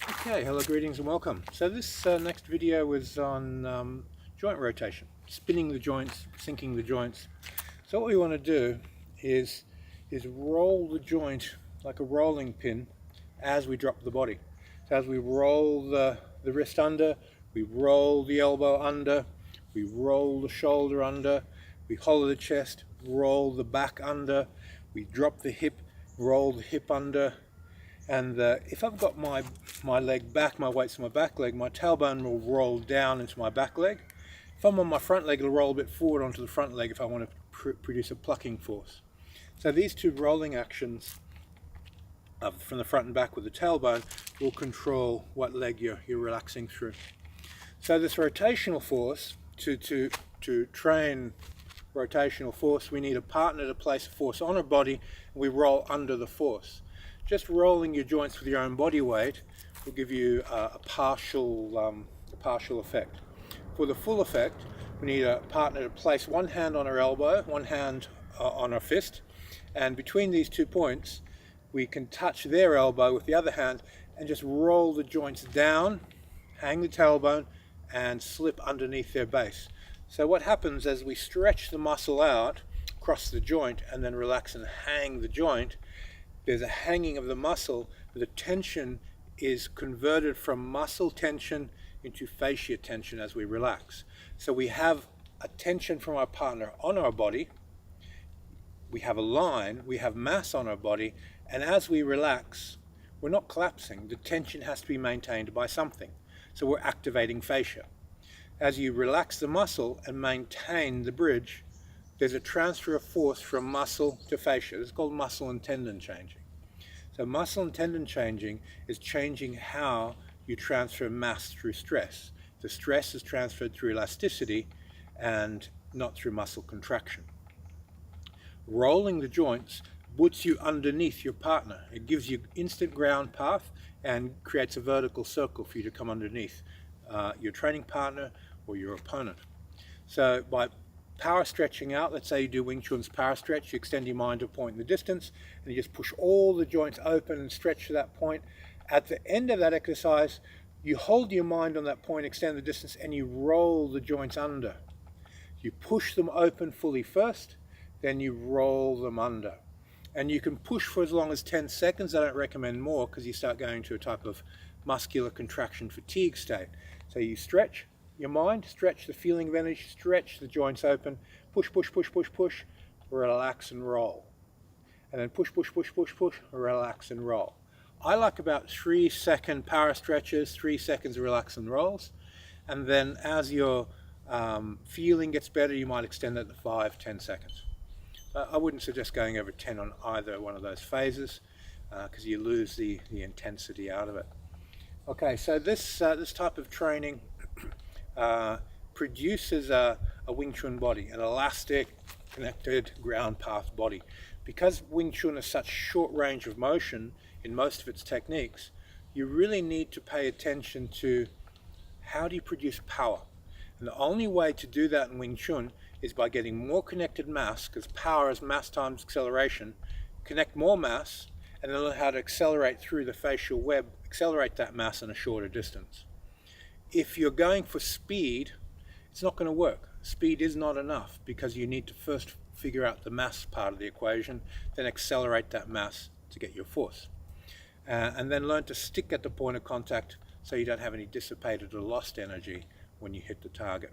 Okay, hello, greetings and welcome. So this next video was on joint rotation, spinning the joints, sinking the joints. So what we want to do is roll the joint like a rolling pin as we drop the body. So as we roll the wrist under, we roll the elbow under, we roll the shoulder under, we hollow the chest, roll the back under, we drop the hip, roll the hip under. And if I've got my leg back, my weight's on my back leg, my tailbone will roll down into my back leg. If I'm on my front leg, it'll roll a bit forward onto the front leg if I want to produce a plucking force. So these two rolling actions from the front and back with the tailbone will control what leg you're relaxing through. So this rotational force, to train rotational force, we need a partner to place a force on a body, and we roll under the force. Just rolling your joints with your own body weight will give you a partial effect. For the full effect, we need a partner to place one hand on our elbow, one hand on our fist, and between these 2 points, we can touch their elbow with the other hand and just roll the joints down, hang the tailbone, and slip underneath their base. So what happens as we stretch the muscle out across the joint and then relax and hang the joint, there's a hanging of the muscle, the tension is converted from muscle tension into fascia tension as we relax. So we have a tension from our partner on our body, we have a line, we have mass on our body, and as we relax, we're not collapsing. The tension has to be maintained by something. So we're activating fascia. As you relax the muscle and maintain the bridge, there's a transfer of force from muscle to fascia. It's called muscle and tendon changing. So muscle and tendon changing is changing how you transfer mass through stress. The stress is transferred through elasticity and not through muscle contraction. Rolling the joints puts you underneath your partner. It gives you instant ground path and creates a vertical circle for you to come underneath your training partner or your opponent. So by power stretching out, let's say you do Wing Chun's power stretch, you extend your mind to a point in the distance and you just push all the joints open and stretch to that point. At the end of that exercise, you hold your mind on that point, extend the distance, and you roll the joints under. You push them open fully first, then you roll them under. And you can push for as long as 10 seconds. I don't recommend more because you start going to a type of muscular contraction fatigue state. So you stretch your mind, stretch the feeling of energy, stretch the joints open, push, push, push, push, push, relax and roll. And then push, push, push, push, push, relax and roll. I like about 3-second power stretches, 3 seconds relax and rolls. And then as your feeling gets better, you might extend it to 5-10 seconds. I wouldn't suggest going over 10 on either one of those phases because you lose the intensity out of it. Okay, so this type of training produces a Wing Chun body, an elastic, connected, ground path body. Because Wing Chun is such short range of motion in most of its techniques, you really need to pay attention to how do you produce power. And the only way to do that in Wing Chun is by getting more connected mass, because power is mass times acceleration. Connect more mass and then learn how to accelerate through the fascial web, accelerate that mass in a shorter distance. If you're going for speed, it's not going to work. Speed is not enough because you need to first figure out the mass part of the equation, then accelerate that mass to get your force. And then learn to stick at the point of contact so you don't have any dissipated or lost energy when you hit the target.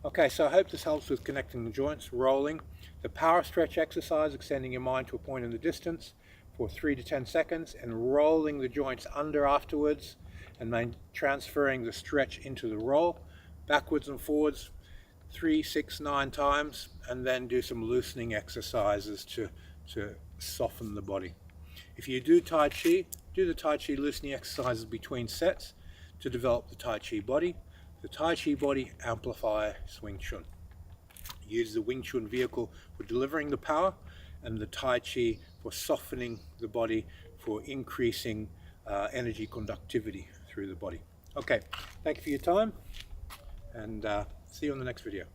Okay, so I hope this helps with connecting the joints, rolling. The power stretch exercise, extending your mind to a point in the distance for 3 to 10 seconds and rolling the joints under afterwards and then transferring the stretch into the roll, backwards and forwards 3, 6, 9 times, and then do some loosening exercises to soften the body. If you do Tai Chi, do the Tai Chi loosening exercises between sets to develop the Tai Chi body. The Tai Chi body amplifies Wing Chun. Use the Wing Chun vehicle for delivering the power and the Tai Chi for softening the body, for increasing energy conductivity through the body. Okay, thank you for your time and see you on the next video.